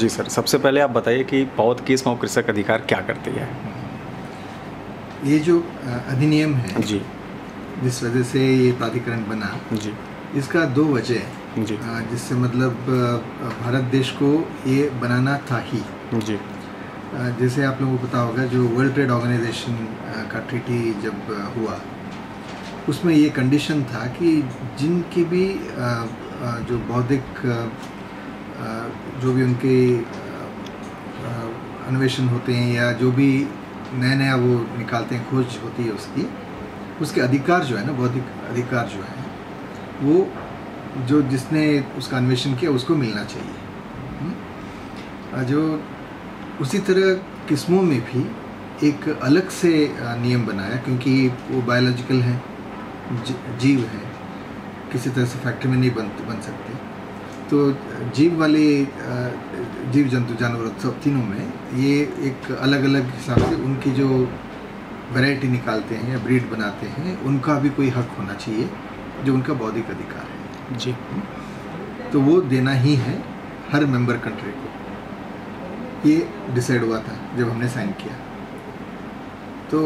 जी sir, सबसे पहले आप बताइए कि पौध किस्म और कृषक अधिकार क्या करती है? ये जो अधिनियम है जी जिस वजह से ये प्राधिकरण बना, जी इसका दो वजह है जी जिससे मतलब भारत देश को ये बनाना था ही। जी जैसे आप लोगों को पता होगा, जो वर्ल्ड ट्रेड ऑर्गेनाइजेशन का ट्रीटी जब हुआ, उसमें ये कंडीशन था कि जिनकी भी जो बौद्धिक जो भी उनके अन्वेषण होते हैं या जो भी नया नया वो निकालते हैं, खोज होती है उसके अधिकार जो है ना, बौद्धिक अधिकार जो है, वो जो जिसने उसका अन्वेषण किया उसको मिलना चाहिए। जो उसी तरह किस्मों में भी एक अलग से नियम बनाया, क्योंकि वो बायोलॉजिकल हैं, जीव हैं, किसी तरह से फैक्ट्री में नहीं बन सकते। तो जीव वाले जीव जंतु जानवर सब तीनों में ये एक अलग अलग हिसाब से उनकी जो वैरायटी निकालते हैं या ब्रीड बनाते हैं, उनका भी कोई हक होना चाहिए जो उनका बौद्धिक अधिकार है जी। तो वो देना ही है हर मेंबर कंट्री को। ये डिसाइड हुआ था जब हमने साइन किया। तो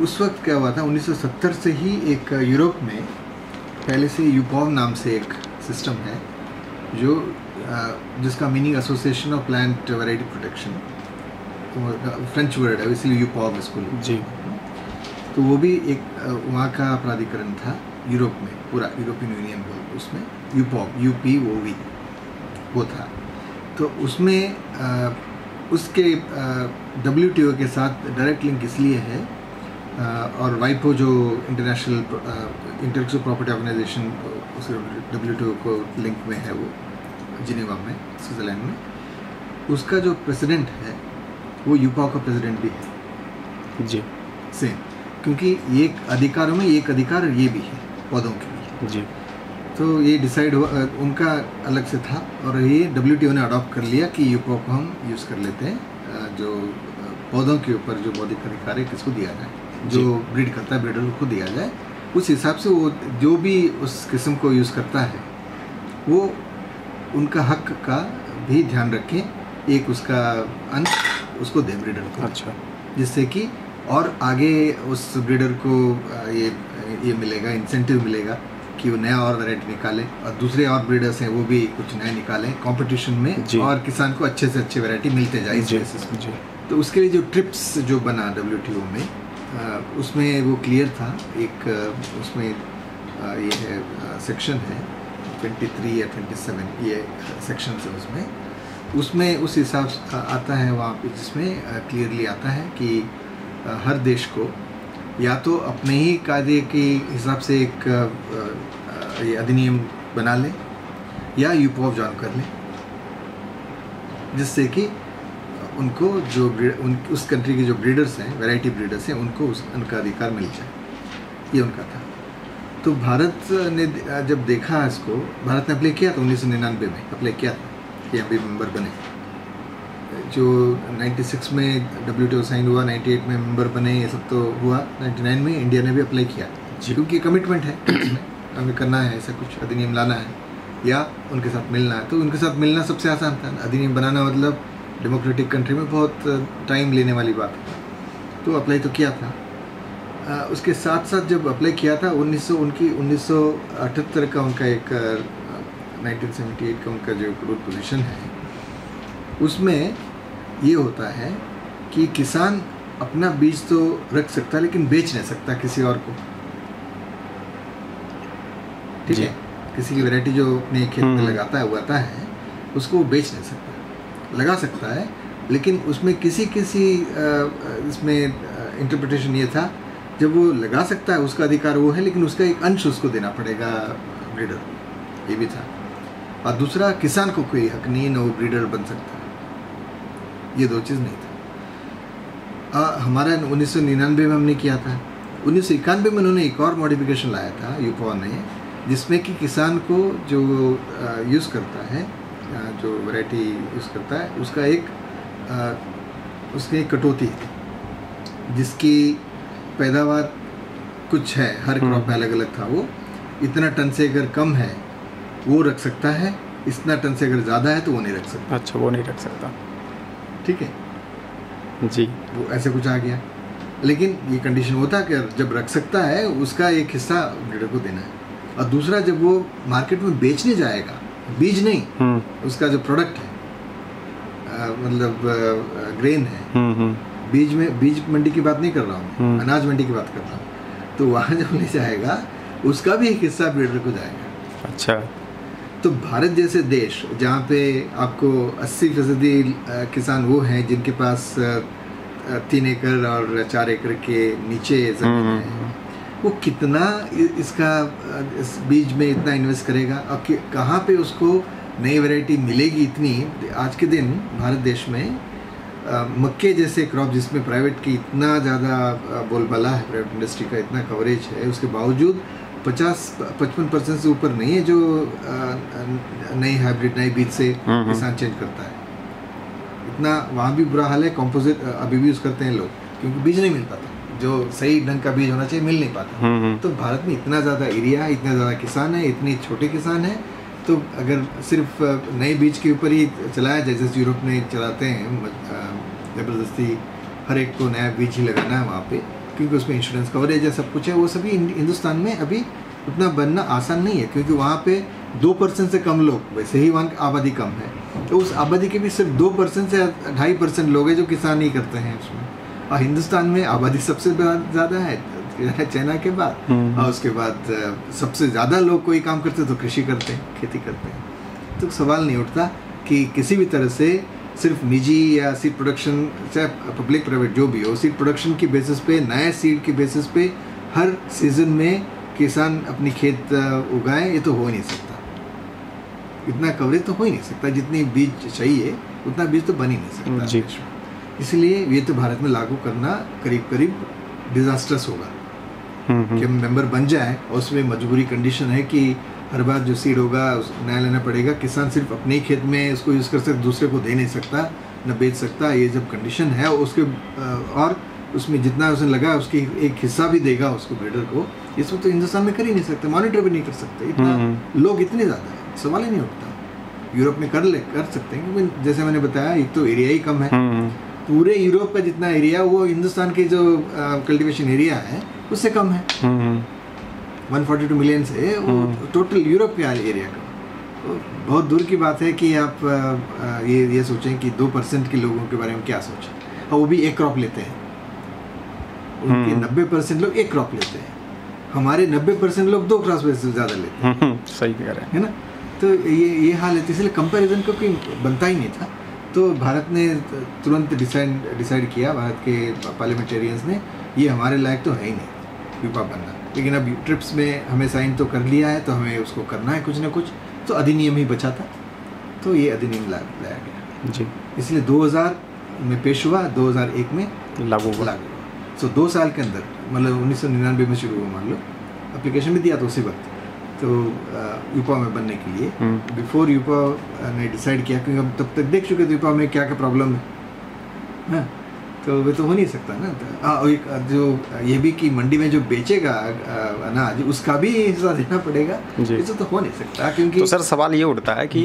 उस वक्त क्या हुआ था, 1970 से ही एक यूरोप में पहले से यूपॉव नाम से एक सिस्टम है जो जिसका meaning association of plant variety protection, French word है, इसलिए यूपॉव इसको जी। तो वो भी एक वहाँ का प्राधिकरण था यूरोप में, पूरा यूरोपियन यूनियन बोल, उसमें यूपॉव UPOV वो था। तो उसमें उसके WTO के साथ डायरेक्ट लिंक इसलिए है, और वाइपो जो इंटरनेशनल इंटेलेक्चुअल प्रॉपर्टी ऑर्गेनाइजेशन उस WTO को लिंक में है, वो जिनेवा में, स्विट्जरलैंड में, उसका जो प्रेसिडेंट है वो यूपॉव का प्रेसिडेंट भी है जी सेम, क्योंकि ये अधिकारों में एक अधिकार ये भी है पौधों के भी जी। तो ये डिसाइड हुआ, उनका अलग से था, और ये WTO ने अडॉप्ट कर लिया कि यूपॉव को हम यूज़ कर लेते हैं, जो पौधों के ऊपर जो बौद्धिक अधिकार है किसको दिया जाए, जो ब्रीड करता है ब्रीडर को दिया जाए। उस हिसाब से वो जो भी उस किस्म को यूज़ करता है वो उनका हक का भी ध्यान रखें, एक उसका अंश उसको दे ब्रीडर को। अच्छा। जिससे कि और आगे उस ब्रीडर को ये मिलेगा, इंसेंटिव मिलेगा कि वो नया और वैरायटी निकाले, और दूसरे और ब्रीडर्स हैं वो भी कुछ नया निकालें कंपटीशन में, और किसान को अच्छे से अच्छे वैरायटी मिलते जाए इस बेसिस में। तो उसके लिए जो ट्रिप्स जो बना WTO में, उसमें वो क्लियर था, एक उसमें ये है सेक्शन है 23 या 27, ये सेक्शन है उसमें उस हिसाब से आता है वहाँ पे, जिसमें क्लियरली आता है कि हर देश को या तो अपने ही कायदे के हिसाब से एक ये अधिनियम बना ले या यूपॉव ज्वाइन कर ले, जिससे कि उनको जो उस कंट्री के जो ब्रीडर्स हैं, वैरायटी ब्रीडर्स हैं, उनको उनका अधिकार मिल जाए, ये उनका था। तो भारत ने जब देखा इसको, भारत ने अप्लाई किया था 1999 में, अप्लाई किया था कि हम भी मेंबर बने। जो 96 में WTO साइन हुआ, 98 में मेंबर बने, ये सब तो हुआ। 99 में इंडिया ने भी अप्लाई किया, क्योंकि कमिटमेंट है इसमें, हमें करना है, ऐसा कुछ अधिनियम लाना है या उनके साथ मिलना है। तो उनके साथ मिलना सबसे आसान था, अधिनियम बनाना मतलब डेमोक्रेटिक कंट्री में बहुत टाइम लेने वाली बात है। तो अप्लाई तो किया था। उसके साथ साथ जब अप्लाई किया था 1978 का उनका एक 1978 का उनका जो रूल पोजीशन है, उसमें ये होता है कि किसान अपना बीज तो रख सकता है लेकिन बेच नहीं सकता किसी और को, ठीक है। किसी की वैरायटी जो अपने खेत में लगाता है, उगाता है, उसको वो बेच नहीं सकता, लगा सकता है, लेकिन उसमें किसी इसमें इंटरप्रिटेशन ये था, जब वो लगा सकता है उसका अधिकार वो है, लेकिन उसका एक अंश उसको देना पड़ेगा ब्रीडर, ये भी था। और दूसरा, किसान को कोई हक नहीं, न वो ब्रीडर बन सकता, ये दो चीज़ नहीं था। हमारा 1999 में हमने किया था। 1991 में उन्होंने एक और मॉडिफिकेशन लाया था यूपॉव ने, जिसमें कि किसान को जो यूज़ करता है, जो वैरायटी यूज़ करता है, उसका उसकी एक कटौती है, जिसकी पैदावार कुछ है, हर क्रॉप में अलग अलग था, वो इतना टन से अगर कम है वो रख सकता है, इतना टन से अगर ज़्यादा है तो वो नहीं रख सकता। अच्छा, वो नहीं रख सकता। ठीक है जी। वो ऐसे कुछ आ गया, लेकिन ये कंडीशन होता है कि जब रख सकता है उसका एक हिस्सा ब्रीडर को देना है। और दूसरा, जब वो मार्केट में बेचने जाएगा, बीज नहीं, उसका जो प्रोडक्ट है मतलब ग्रेन है, बीज मंडी की बात नहीं कर रहा हूँ, अनाज मंडी की बात कर रहा हूँ, तो वहाँ जब ले जाएगा उसका भी एक हिस्सा ब्रीडर को जाएगा। अच्छा। तो भारत जैसे देश जहाँ पे आपको 80% किसान वो हैं जिनके पास 3 एकड़ और 4 एकड़ के नीचे जमीन है, वो कितना इस बीज में इतना इन्वेस्ट करेगा और कहाँ पे उसको नई वैरायटी मिलेगी इतनी। आज के दिन भारत देश में मक्के जैसे क्रॉप जिसमें प्राइवेट की इतना ज़्यादा बोलबाला है, प्राइवेट इंडस्ट्री का इतना कवरेज है, उसके बावजूद 50-55% से ऊपर नहीं है जो नई हाइब्रिड नई बीज से किसान चेंज करता है। इतना वहाँ भी बुरा हाल है। कंपोजिट अभी भी यूज़ करते हैं लोग, क्योंकि बीज नहीं मिल पाता, जो सही ढंग का बीज होना चाहिए मिल नहीं पाता। तो भारत में इतना ज़्यादा एरिया है, इतना ज़्यादा किसान है, इतने छोटे किसान हैं, तो अगर सिर्फ नए बीज के ऊपर ही चलाया जाए जैसे यूरोप में चलाते हैं, ज़बरदस्ती हर एक को नया बीज ही लगाना है वहाँ पे, क्योंकि उसमें इंश्योरेंस कवरेज है, सब कुछ है, वो सभी हिंदुस्तान में अभी उतना बनना आसान नहीं है, क्योंकि वहाँ पे 2% से कम लोग, वैसे ही वहाँ की आबादी कम है, तो उस आबादी के भी सिर्फ 2% से 2.5% लोग हैं जो किसान ही करते हैं उसमें। और हिंदुस्तान में आबादी सबसे ज़्यादा है चाइना के बाद, और उसके बाद सबसे ज़्यादा लोग कोई काम करते तो कृषि करते हैं, खेती करते हैं। तो सवाल नहीं उठता कि किसी भी तरह से सिर्फ निजी या सीड प्रोडक्शन, चाहे पब्लिक प्राइवेट जो भी हो, सीड प्रोडक्शन की बेसिस पे, नए सीड की बेसिस पे हर सीज़न में किसान अपनी खेत उगाए, ये तो हो ही नहीं सकता। इतना कवरेज तो हो ही नहीं सकता, जितनी बीज चाहिए उतना बीज तो बन ही नहीं सकता। इसलिए ये तो भारत में लागू करना करीब करीब डिजास्टर्स होगा कि हम मेंबर बन जाए और उसमें मजबूरी कंडीशन है कि हर बार जो सीड होगा नया लेना पड़ेगा। किसान सिर्फ अपने ही खेत में इसको यूज़ कर सकता, दूसरे को दे नहीं सकता, न बेच सकता। ये जब कंडीशन है उसके और उसमें जितना उसने लगा उसकी एक हिस्सा भी देगा उसको ब्रीडर को, इसमें तो हिंदुस्तान में कर ही नहीं सकते, मॉनिटर भी नहीं कर सकते। इतना लोग इतने ज़्यादा है, सवाल ही नहीं उठता। यूरोप में कर सकते हैं, क्योंकि जैसे मैंने बताया एक तो एरिया ही कम है। पूरे यूरोप का जितना एरिया वो हिंदुस्तान के जो कल्टीवेशन एरिया है उससे कम है। 142 मिलियन से वो टोटल यूरोप के एरिया का। तो बहुत दूर की बात है कि आप ये सोचें कि 2% के लोगों के बारे में क्या सोचें, और वो भी एक क्रॉप लेते हैं। उनके 90% लोग एक क्रॉप लेते हैं, हमारे 90% लोग 2 क्रॉप से ज़्यादा लेते हैं। सही कह रहे हैं, है ना। तो ये हाल है, इसलिए कंपैरिजन का कोई बनता ही नहीं था। तो भारत ने तुरंत डिसाइड किया, भारत के पार्लियामेंटेरियंस ने, ये हमारे लायक तो है ही नहीं यूपा बनना, लेकिन अब ट्रिप्स में हमें साइन तो कर लिया है, तो हमें उसको करना है कुछ ना कुछ। तो अधिनियम ही बचा था, तो ये अधिनियम लाया गया जी। इसलिए 2000 में पेश हुआ, 2001 में लागू हुआ। सो 2 साल के अंदर, मतलब 1999 में शुरू हुआ, मान लो एप्लीकेशन भी दिया तो उसी वक्त, तो यूपा में बनने के लिए बिफोर यूपा ने डिसाइड किया, क्योंकि हम तब तक देख चुके थे यूपा में क्या क्या प्रॉब्लम है, तो वे तो हो नहीं सकता ना। एक जो ये भी कि मंडी में जो बेचेगा अनाज उसका भी हिस्सा देना पड़ेगा, ऐसा तो हो नहीं सकता। क्योंकि तो सर सवाल ये उठता है कि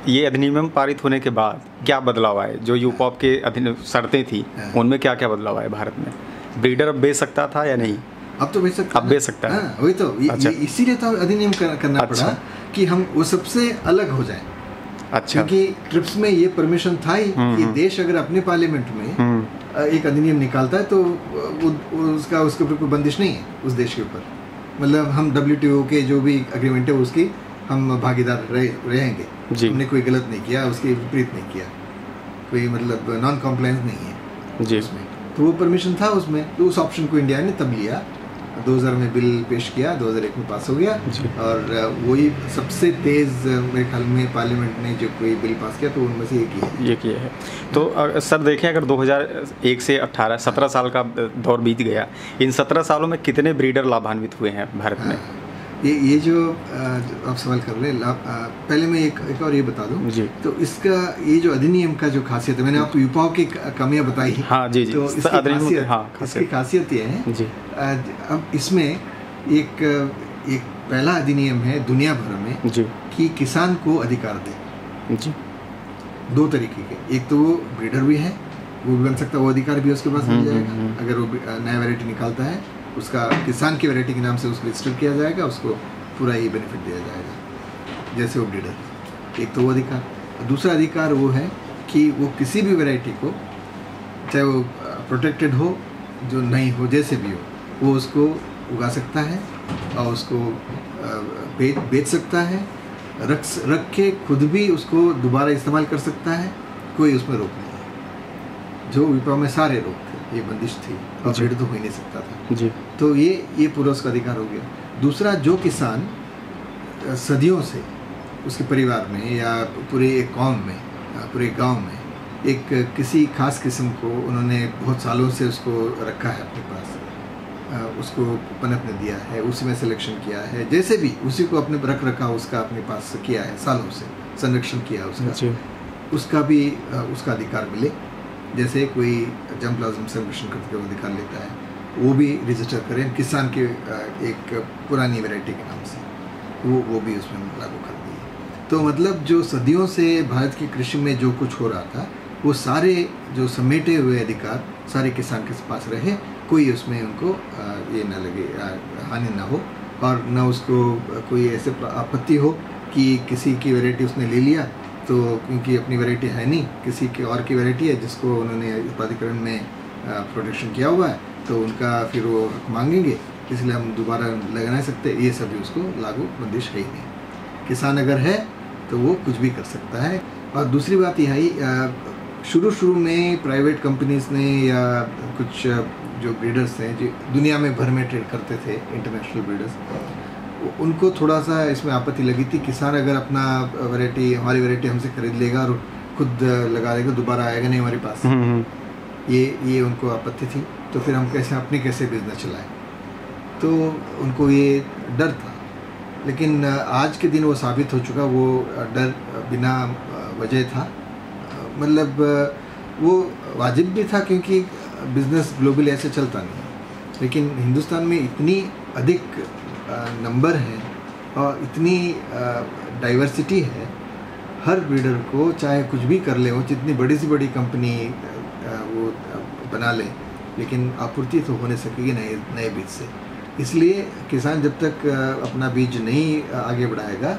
ये अधिनियम पारित होने के बाद क्या बदलाव आए, जो यूपा के शर्तें थी उनमें क्या क्या बदलाव आए भारत में? ब्रीडर अब बेच सकता था या नहीं? अब तो बेच सकता, अब बेच सकता है। वही तो इसीलिए तो अधिनियम करना पड़ा कि हम वो सबसे अलग हो जाए। अच्छा। क्योंकि ट्रिप्स में ये परमिशन था ही कि देश अगर अपने पार्लियामेंट में एक अधिनियम निकालता है तो उसके ऊपर कोई बंदिश नहीं है उस देश के ऊपर। मतलब हम WTO के जो भी एग्रीमेंट है उसकी हम भागीदार रहेंगे। हमने कोई गलत नहीं किया, उसके विपरीत नहीं किया, कोई मतलब नॉन कॉम्प्लायंस नहीं है जी उसमें। तो वो परमिशन था उसमें, तो उस ऑप्शन को इंडिया ने तब लिया। 2000 में बिल पेश किया, 2001 में पास हो गया, और वही सबसे तेज़ मेरे ख्याल में पार्लियामेंट ने जो कोई बिल पास किया तो उनमें से ये किया है। तो सर देखें, अगर 2001 से 17 साल का दौर बीत गया, इन 17 सालों में कितने ब्रीडर लाभान्वित हुए हैं भारत में? ये जो आप सवाल कर रहे हैं, पहले मैं एक और ये बता दूं जी। तो इसका ये जो अधिनियम का जो खासियत है, मैंने आपको यूपाओं की कमियां बताई। हाँ जी जी। तो इसकी खासियत ये है जी। अब इसमें एक पहला अधिनियम है दुनिया भर में जी कि किसान को अधिकार दे जी। दो तरीके के, एक तो वो ब्रीडर भी है, वो भी बन सकता है, वो अधिकार भी उसके पास मिल जाएगा। अगर वो नया वैरायटी निकालता है, उसका किसान की वैरायटी के नाम से उसको रजिस्टर किया जाएगा, उसको पूरा ये बेनिफिट दिया जाएगा जैसे वो ब्रीडर। एक तो वो अधिकार। दूसरा अधिकार वो है कि वो किसी भी वैरायटी को, चाहे वो प्रोटेक्टेड हो, जो नहीं हो, जैसे भी हो, वो उसको उगा सकता है और उसको बेच सकता है, रख के खुद भी उसको दोबारा इस्तेमाल कर सकता है, कोई उसमें रोक नहीं है। जो विपा में सारे रोक थे, ये बंदिश थी और ब्रीड तो हो ही नहीं सकता था जी। तो ये पूरा उसका अधिकार हो गया। दूसरा, जो किसान सदियों से उसके परिवार में या पूरे एक कौम में, पूरे गांव में एक किसी खास किस्म को उन्होंने बहुत सालों से उसको रखा है अपने पास, उसको पनपने दिया है, उसी में सिलेक्शन किया है, जैसे भी उसी को अपने रख रखा उसका अपने पास किया है, सालों से संरक्षण किया उसका, उसका भी उसका अधिकार मिले। जैसे कोई जर्मप्लाज्म संरक्षण करके वो अधिकार लेता है, वो भी रजिस्टर करें किसान के एक पुरानी वैरायटी के नाम से, वो भी उसमें लागू कर दिए। तो मतलब जो सदियों से भारत की कृषि में जो कुछ हो रहा था, वो सारे जो समेटे हुए अधिकार सारे किसान के पास रहे, कोई उसमें उनको ये ना लगे, हानि ना हो, और ना उसको कोई ऐसे आपत्ति हो कि किसी की वैरायटी उसने ले लिया तो क्योंकि अपनी वैरायटी है नहीं, किसी की और की वैरायटी है जिसको उन्होंने प्राधिकरण में प्रोटेक्शन किया हुआ है, तो उनका फिर वो हक मांगेंगे, इसलिए हम दोबारा लगा नहीं सकते। ये सभी उसको लागू बंदिश है ही नहीं। किसान अगर है तो वो कुछ भी कर सकता है। और दूसरी बात यह है, शुरू में प्राइवेट कंपनीज ने या कुछ जो ब्रीडर्स हैं जो दुनिया में भर में ट्रेड करते थे, इंटरनेशनल ब्रीडर्स, उनको थोड़ा सा इसमें आपत्ति लगी थी। किसान अगर अपना वैरायटी, हमारी वैरायटी हमसे खरीद लेगा और खुद लगा लेगा, दोबारा आएगा नहीं हमारे पास, ये उनको आपत्ति थी। तो फिर हम कैसे बिजनेस चलाएं, तो उनको ये डर था। लेकिन आज के दिन वो साबित हो चुका, वो डर बिना वजह था, मतलब वो वाजिब भी था, क्योंकि बिज़नेस ग्लोबली ऐसे चलता नहीं है। लेकिन हिंदुस्तान में इतनी अधिक नंबर है और इतनी डाइवर्सिटी है, हर ब्रीडर को चाहे कुछ भी कर ले, वो जितनी बड़ी से बड़ी कंपनी वो बना ले, लेकिन आपूर्ति तो होने सकेगी नए बीज से। इसलिए किसान जब तक अपना बीज नहीं आगे बढ़ाएगा,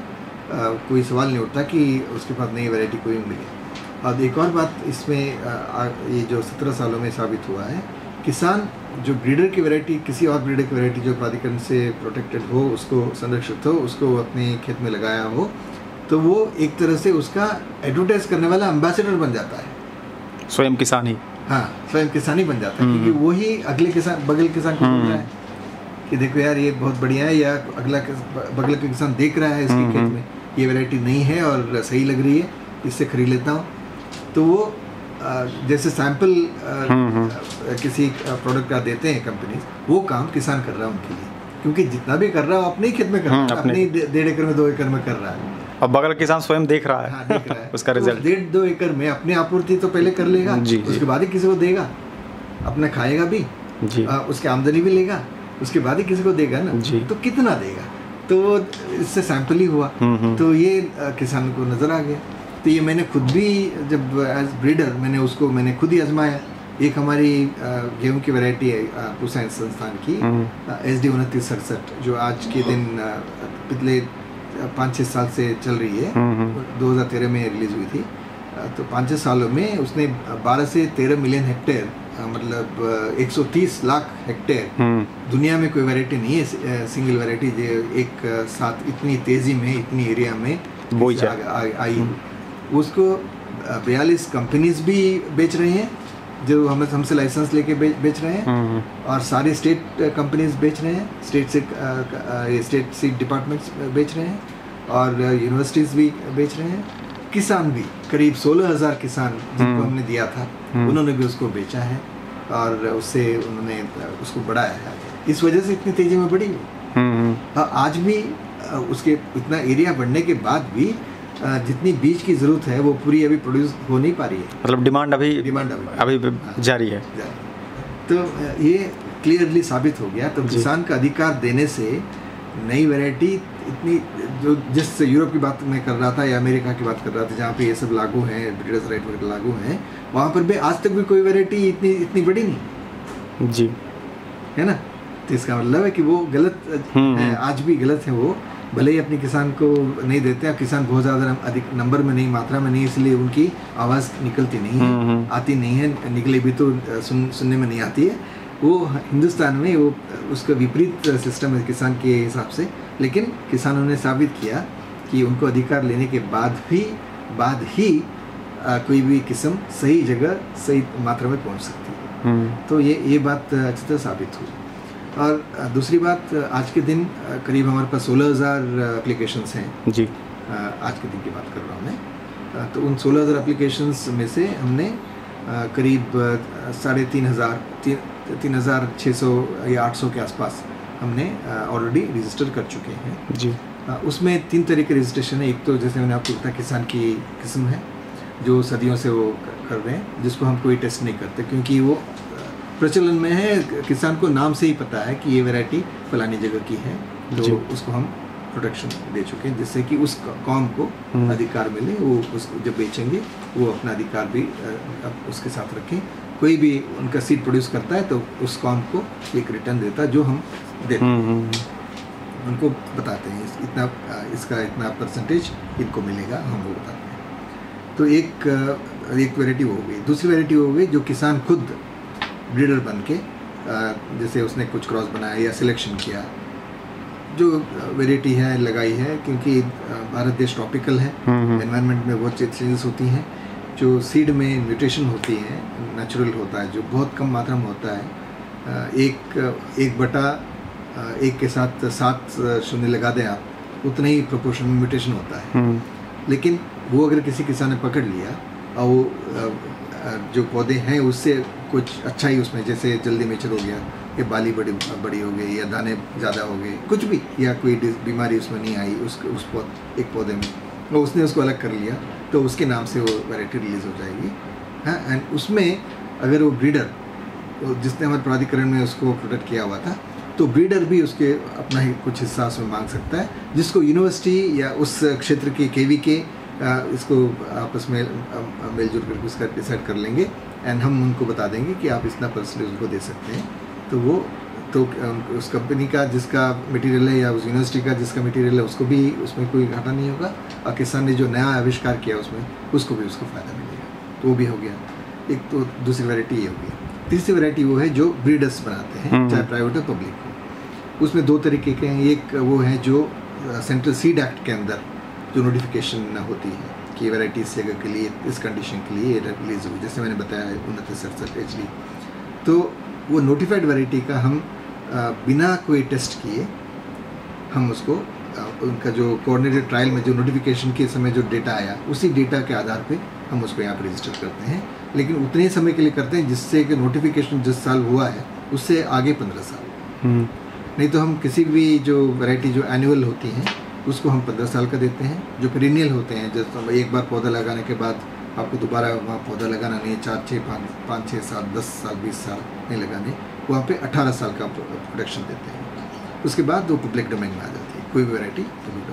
कोई सवाल नहीं उठता कि उसके पास नई वैरायटी कोई मिले। और एक और बात इसमें ये जो 17 सालों में साबित हुआ है, किसान जो ब्रीडर की वैरायटी, किसी और ब्रीडर की वैरायटी जो प्राधिकरण से प्रोटेक्टेड हो, उसको संरक्षित हो, उसको अपने खेत में लगाया हो, तो वो एक तरह से उसका एडवर्टाइज करने वाला एम्बेसडर बन जाता है। स्वयं किसान ही, हाँ, स्वयं किसान ही बन जाता है, क्योंकि वही अगले किसान, बगल किसान को बोल रहा है कि देखो यार ये बहुत बढ़िया है, या अगला बगल के किसान देख रहा है इसके खेत में ये वैरायटी नहीं है और सही लग रही है, इससे खरीद लेता हूँ। तो वो जैसे सैंपल किसी प्रोडक्ट का देते हैं कंपनी, वो काम किसान कर रहा है उनके लिए, क्योंकि जितना भी कर रहा है अपने ही खेत में कर रहा है, अपने 1.5 एकड़ में 2 एकड़ में कर रहा है, और बगल किसान स्वयं देख रहा है, हाँ, देख रहा है उसका रिजल्ट। 1.5-2 एकड़ में अपने आपूर्ति तो पहले कर लेगा, उसके बाद ही किसी को देगा, अपना खाएगा भी, उसकी आमदनी भी लेगा, उसके बाद ही किसी को देगा ना, तो कितना देगा, तो इससे सैंपल ही हुआ। तो ये किसान को नजर आ गया। तो ये मैंने खुद भी जब एज ब्रीडर मैंने खुद ही आजमाया। एक हमारी गेहूं की वैरायटी है पुसाइंस संस्थान की SD 2967, जो आज के दिन पिछले 5-6 साल से चल रही है, 2013 में रिलीज हुई थी। तो 5-6 सालों में उसने 12 से 13 मिलियन हेक्टेयर, मतलब 130 लाख हेक्टेयर, दुनिया में कोई वैरायटी नहीं है सिंगल वैरायटी जो एक साथ इतनी तेजी में इतनी एरिया में आई। उसको 42 कंपनीज भी बेच रहे हैं, जो हमसे लाइसेंस लेके बेच रहे हैं, और सारे स्टेट कंपनीज बेच रहे हैं, स्टेट सीड डिपार्टमेंट्स बेच रहे हैं, और यूनिवर्सिटीज़ भी बेच रहे हैं। किसान भी करीब 16,000 किसान जिनको हमने दिया था, उन्होंने भी उसको बेचा है, और उससे उन्होंने उसको बढ़ाया है। इस वजह से इतनी तेज़ी में बढ़ी। आज भी उसके इतना एरिया बढ़ने के बाद भी जितनी बीज की ज़रूरत है वो पूरी अभी प्रोड्यूस हो नहीं पा रही है, मतलब डिमांड अभी जारी है। तो ये क्लियरली साबित हो गया। तो किसान का अधिकार देने से नई वैरायटी इतनी, जो जिस यूरोप की बात मैं कर रहा था या अमेरिका की बात कर रहा था जहाँ पे ये सब लागू हैं, ब्रीडर्स राइट वगैरह लागू हैं, वहाँ पर भी आज तक भी कोई वैरायटी इतनी बड़ी नहीं जी, है ना। तो इसका मतलब है कि वो गलत है, आज भी गलत है वो, भले ही अपने किसान को नहीं देते हैं, किसान बहुत ज़्यादा अधिक नंबर में नहीं, मात्रा में नहीं, इसलिए उनकी आवाज़ निकलती नहीं है, आती नहीं है, निकले भी तो सुनने में नहीं आती है। वो हिंदुस्तान में वो उसका विपरीत सिस्टम है किसान के हिसाब से, लेकिन किसानों ने साबित किया कि उनको अधिकार लेने के बाद ही कोई भी किस्म सही जगह सही मात्रा में पहुंच सकती है। तो ये बात अच्छी तरह साबित हुई। और दूसरी बात, आज के दिन करीब हमारे पास 16,000 एप्लीकेशंस हैं जी, आज के दिन की बात कर रहा हूँ मैं। तो उन 16,000 एप्लीकेशंस में से हमने करीब 3,600 या 800 के आसपास हमने ऑलरेडी रजिस्टर कर चुके हैं जी। उसमें 3 तरह के रजिस्ट्रेशन है। एक तो जैसे मैंने आपको बताया किसान की किस्म है जो सदियों से वो कर रहे हैं, जिसको हम कोई टेस्ट नहीं करते क्योंकि वो प्रचलन में है, किसान को नाम से ही पता है कि ये वैरायटी फलानी जगह की है, तो उसको हम प्रोटेक्शन दे चुके हैं जिससे कि उस कौम को अधिकार मिले, वो उसको जब बेचेंगे वो अपना अधिकार भी उसके साथ रखें। कोई भी उनका सीड प्रोड्यूस करता है तो उस कौम को एक रिटर्न देता है जो हम देते हैं, उनको बताते हैं इसका इतना परसेंटेज इनको मिलेगा, हम वो बताते हैं। तो एक वैरायटी हो गई। दूसरी वैरायटी हो गई जो किसान खुद ब्रीडर बन के जैसे उसने कुछ क्रॉस बनाया या सिलेक्शन किया, जो वैरायटी है लगाई है, क्योंकि भारत देश ट्रॉपिकल है, एनवायरनमेंट में बहुत चेंजेस होती हैं, जो सीड में म्यूटेशन होती है, नेचुरल होता है जो बहुत कम मात्रा में होता है। एक बटा एक के साथ 7 शून्य लगा दें आप, उतना ही प्रोपोर्शन में म्यूटेशन होता है। लेकिन वो अगर किसी किसान ने पकड़ लिया और वो जो पौधे हैं उससे कुछ अच्छा ही उसमें, जैसे जल्दी मेचर हो गया, या बाली बड़ी हो गई, या दाने ज़्यादा हो गए, कुछ भी, या कोई बीमारी उसमें नहीं आई एक पौधे में, और उसने उसको अलग कर लिया, तो उसके नाम से वो वैरायटी रिलीज़ हो जाएगी। हाँ, एंड उसमें अगर वो ब्रीडर जिसने हमारे प्राधिकरण में उसको प्रोटेक्ट किया हुआ था, तो ब्रीडर भी उसके अपना ही कुछ हिस्सा उसमें मांग सकता है, जिसको यूनिवर्सिटी या उस क्षेत्र के KVK इसको आपस में मिलजुल कर उसका डिसाइड कर लेंगे, एंड हम उनको बता देंगे कि आप इतना परसेंटेज उनको दे सकते हैं। तो वो उस कंपनी का जिसका मटेरियल है या उस यूनिवर्सिटी का जिसका मटेरियल है उसको भी उसमें कोई घाटा नहीं होगा, और किसान ने जो नया आविष्कार किया उसमें उसको भी उसको फ़ायदा मिलेगा। तो वो भी हो गया। एक तो दूसरी वैरायटी ये हो गई। तीसरी वैरायटी वो है जो ब्रीडर्स बनाते हैं, चाहे प्राइवेट हो पब्लिक हो। उसमें 2 तरीके के हैं। एक वो है जो सेंट्रल सीड एक्ट के अंदर जो नोटिफिकेशन होती है कि वैरायटी इस जगह के लिए, इस कंडीशन के लिए रिलीज हुई, जैसे मैंने बताया 2967 HD। तो वो नोटिफाइड वैरायटी का हम बिना कोई टेस्ट किए हम उसको उनका जो कोऑर्डिनेटेड ट्रायल में जो नोटिफिकेशन के समय जो डेटा आया, उसी डेटा के आधार पे हम उसको यहाँ पर रजिस्टर करते हैं, लेकिन उतने ही समय के लिए करते हैं जिससे कि नोटिफिकेशन जिस साल हुआ है उससे आगे 15 साल। नहीं तो हम किसी भी जो वैरायटी जो एनुअल होती हैं उसको हम 15 साल का देते हैं। जो पेरिनियल होते हैं, जैसे एक बार पौधा लगाने के बाद आपको दोबारा वहाँ पौधा लगाना नहीं है, 4, 6, 5, 6 साल, 10 साल, 20 साल नहीं लगाने, वहाँ पे 18 साल का प्रोडक्शन देते हैं। उसके बाद वो पब्लिक डोमेन में आ जाती है कोई भी वैरायटी,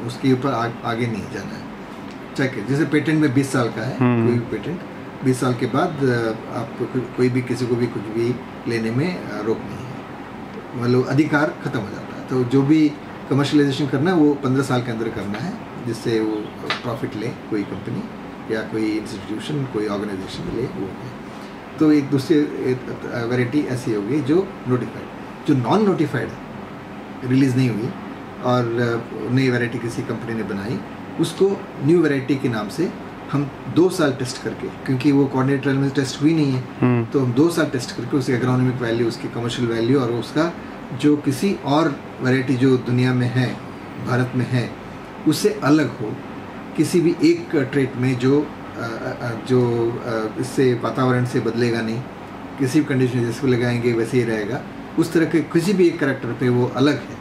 उसके ऊपर आगे नहीं जाना है। चाहे जैसे पेटेंट में 20 साल का है, कोई भी पेटेंट 20 साल के बाद आपको कोई भी किसी को भी कुछ भी लेने में रोक नहीं है, मतलब अधिकार खत्म हो जाता है। तो जो भी कमर्शलाइजेशन करना है वो 15 साल के अंदर करना है, जिससे वो प्रॉफिट ले कोई कंपनी या कोई इंस्टीट्यूशन, कोई ऑर्गेनाइजेशन ले वो है। तो एक दूसरी वैरायटी ऐसी होगी जो नोटिफाइड। जो नॉन नोटिफाइड रिलीज़ नहीं हुई और नई वैरायटी किसी कंपनी ने बनाई, उसको न्यू वैरायटी के नाम से हम 2 साल टेस्ट करके, क्योंकि वो कोऑर्डिनेटेड ट्रायल में टेस्ट हुई नहीं है, तो हम 2 साल टेस्ट करके उसकी एग्रोनॉमिक वैल्यू, उसकी कमर्शियल वैल्यू और उसका जो किसी और वैरायटी जो दुनिया में है, भारत में है, उससे अलग हो, किसी भी एक ट्रेट में जो इससे वातावरण से बदलेगा नहीं, किसी भी कंडीशन जिसको लगाएंगे वैसे ही रहेगा, उस तरह के किसी भी एक करैक्टर पे वो अलग है,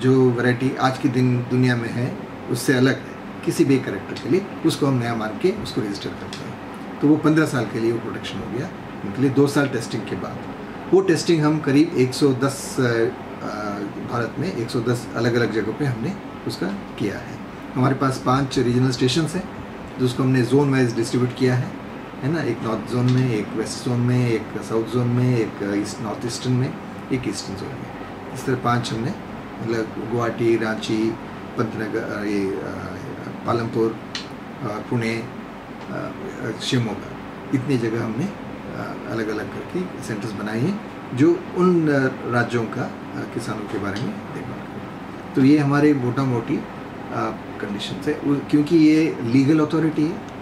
जो वैरायटी आज के दिन दुनिया में है उससे अलग है किसी भी एक करैक्टर के लिए, उसको हम नया मान के उसको रजिस्टर करते हैं। तो वो 15 साल के लिए वो प्रोटेक्शन हो गया उनके लिए 2 साल टेस्टिंग के बाद। वो टेस्टिंग हम करीब 110 भारत में 110 अलग अलग जगहों पे हमने उसका किया है। हमारे पास 5 रीजनल स्टेशन हैं जिसको हमने जोन वाइज डिस्ट्रीब्यूट किया है ना। एक नॉर्थ जोन में, एक वेस्ट जोन में, एक साउथ जोन में, एक नॉर्थ ईस्टर्न में, एक ईस्टर्न जोन में। इस तरह 5 हमने, मतलब गुवाहाटी, रांची, पंतनगर, ये पालमपुर, पुणे, शिवमोगा, इतनी जगह हमने अलग अलग करके सेंटर्स बनाए हैं जो उन राज्यों का किसानों के बारे में देखभाल करें। तो ये हमारे मोटा मोटी कंडीशन है, क्योंकि ये लीगल अथॉरिटी है,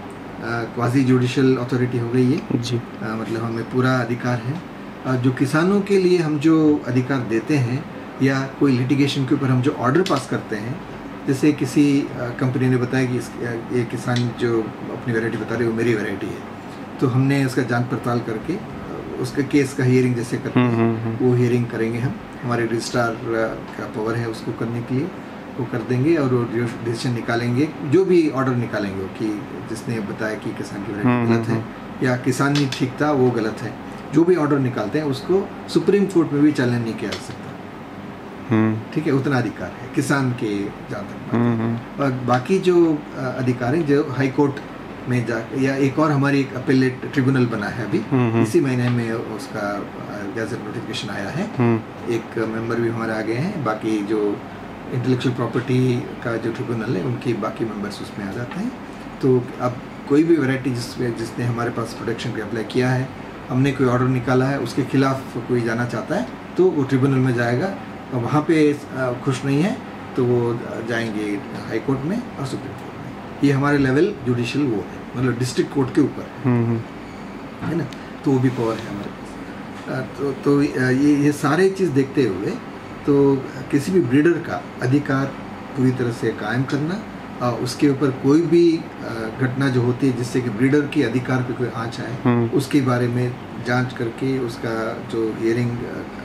क्वाजी जुडिशियल अथॉरिटी हो गई है जी। मतलब हमें पूरा अधिकार है। जो किसानों के लिए हम जो अधिकार देते हैं या कोई लिटिगेशन के ऊपर हम जो ऑर्डर पास करते हैं, जैसे किसी कंपनी ने बताया कि ये किसान जो अपनी वैरायटी बता रहे वो मेरी वैरायटी है, तो हमने उसका जांच पड़ताल करके उसके केस का हियरिंग जैसे करते हैं वो हियरिंग करेंगे हम। हमारे रजिस्ट्रार का पावर है उसको करने के लिए, वो कर देंगे और वो डिसीजन निकालेंगे, जो भी ऑर्डर निकालेंगे कि जिसने बताया कि किसान की वैरायटी गलत है या किसान नहीं ठीक था वो गलत है, जो भी ऑर्डर निकालते हैं उसको सुप्रीम कोर्ट में भी चैलेंज नहीं किया जा सकता। ठीक है, उतना अधिकार है किसान के जहाँ तक। और बाकी जो अधिकार है जो हाई कोर्ट में जा, या एक और हमारी एक अपेलेट ट्रिब्यूनल बना है अभी, इसी महीने में उसका गैजेट नोटिफिकेशन आया है। एक मेंबर भी हमारे आ गए हैं, बाकी जो इंटेलेक्चुअल प्रॉपर्टी का जो ट्रिब्यूनल है उनके बाकी मेंबर्स उसमें आ जाते हैं। तो अब कोई भी वैरायटी जिसने हमारे पास प्रोटेक्शन का अप्लाई किया है, हमने कोई ऑर्डर निकाला है, उसके खिलाफ कोई जाना चाहता है तो वो ट्रिब्यूनल में जाएगा, और वहाँ पे खुश नहीं है तो वो जाएंगे हाई कोर्ट में और सुप्रीम कोर्ट में। ये हमारे लेवल जुडिशियल वो है, मतलब डिस्ट्रिक्ट कोर्ट के ऊपर है ना, तो वो भी पावर है हमारे पास। तो ये सारे चीज़ देखते हुए तो किसी भी ब्रीडर का अधिकार पूरी तरह से कायम करना, उसके ऊपर कोई भी घटना जो होती है जिससे कि ब्रीडर के अधिकार पे कोई आँच आए, उसके बारे में जांच करके उसका जो हियरिंग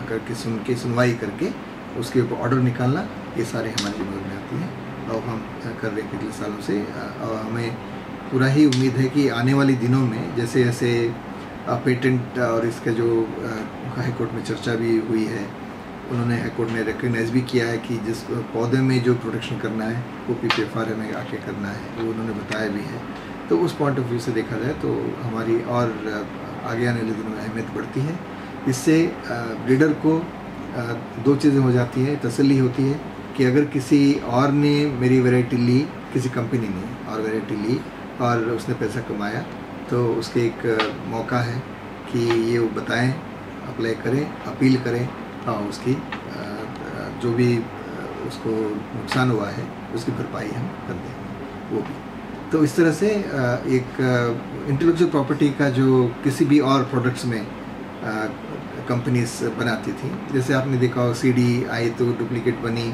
करके सुनवाई करके उसके ऊपर ऑर्डर निकालना, ये सारे हमारी जिम्मेदारी में आती हैं और हम कर रहे हैं पिछले सालों से। और हमें पूरा ही उम्मीद है कि आने वाले दिनों में जैसे जैसे पेटेंट और इसका जो हाई कोर्ट में चर्चा भी हुई है, उन्होंने हाई कोर्ट ने रिकग्नाइज भी किया है कि जिस पौधे में जो प्रोटेक्शन करना है वो PPFR में आके करना है, वो उन्होंने बताया भी है। तो उस पॉइंट ऑफ व्यू से देखा जाए तो हमारी और आगे आने वाले दिनों में अहमियत बढ़ती है। इससे ब्रीडर को 2 चीज़ें हो जाती हैं, तसल्ली होती है कि अगर किसी और ने मेरी वैरायटी ली, किसी कंपनी ने और वैरायटी ली और उसने पैसा कमाया, तो उसके एक मौका है कि ये वो बताएं, अप्लाई करें, अपील करें और उसकी जो भी उसको नुकसान हुआ है उसकी भरपाई हम कर देंगे वो भी। तो इस तरह से एक इंटेलेक्चुअल प्रॉपर्टी का जो किसी भी और प्रोडक्ट्स में कंपनीज बनाती थी, जैसे आपने देखा हो CD आई तो डुप्लीकेट बनी,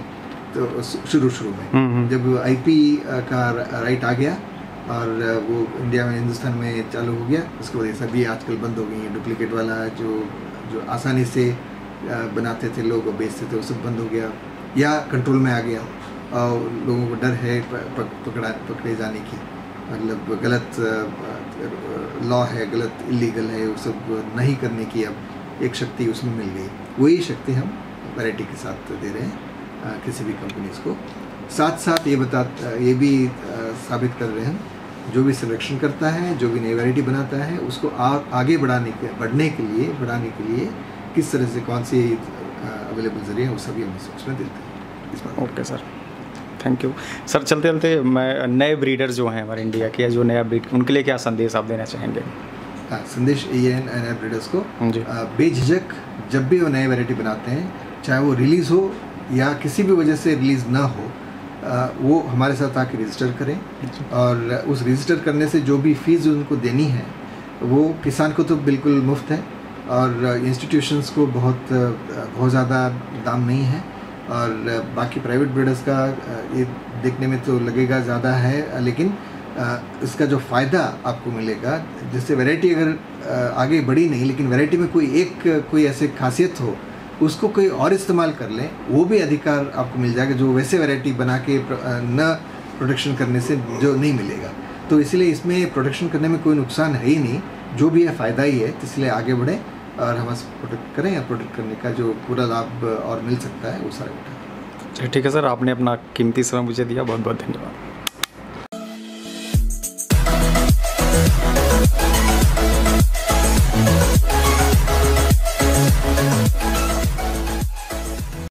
तो शुरू में जब IP का राइट आ गया और वो इंडिया में हिंदुस्तान में चालू हो गया, उसके वजह से भी आजकल बंद हो गई है। डुप्लीकेट वाला जो आसानी से बनाते थे लोग और बेचते थे वो सब बंद हो गया या कंट्रोल में आ गया, और लोगों को डर है पकड़े जाने की, मतलब गलत लॉ है, गलत इलीगल है, वो सब नहीं करने की अब एक शक्ति उसमें मिल गई। वही शक्ति हम वैरायटी के साथ दे रहे हैं किसी भी कंपनीज को। साथ साथ ये भी साबित कर रहे हैं जो भी सिलेक्शन करता है, जो भी नई वैरायटी बनाता है, उसको आगे बढ़ने के लिए किस तरह से कौन सी अवेलेबल जरिए वो सभी हम उसमें देते हैं। Okay sir, thank you sir. चलते चलते मैं नए ब्रीडर जो हैं हमारे इंडिया के, जो नया ब्रीड, उनके लिए क्या संदेश आप देना चाहेंगे? संदेश ये है नए ब्रीडर्स को, बेझिझक जब भी वो नए वैरायटी बनाते हैं, चाहे वो रिलीज़ हो या किसी भी वजह से रिलीज़ ना हो, वो हमारे साथ आके रजिस्टर करें, और उस रजिस्टर करने से जो भी फीस उनको देनी है वो किसान को तो बिल्कुल मुफ्त है, और इंस्टीट्यूशंस को बहुत ज़्यादा दाम नहीं है, और बाकी प्राइवेट ब्रीडर्स का ये देखने में तो लगेगा ज़्यादा है, लेकिन इसका जो फ़ायदा आपको मिलेगा, जिससे वैरायटी अगर आगे बढ़ी नहीं लेकिन वैरायटी में कोई ऐसी खासियत हो उसको कोई और इस्तेमाल कर लें, वो भी अधिकार आपको मिल जाएगा जो वैसे वैरायटी बना के न प्रोटेक्शन करने से जो नहीं मिलेगा। तो इसलिए इसमें प्रोटेक्शन करने में कोई नुकसान है ही नहीं, जो भी है फ़ायदा ही है, तो इसलिए आगे बढ़ें और हम प्रोटेक्ट करें, या प्रोटेक्ट करने का जो पूरा लाभ और मिल सकता है वो सारा उठाएं। ठीक है सर, आपने अपना कीमती समय मुझे दिया, बहुत बहुत धन्यवाद।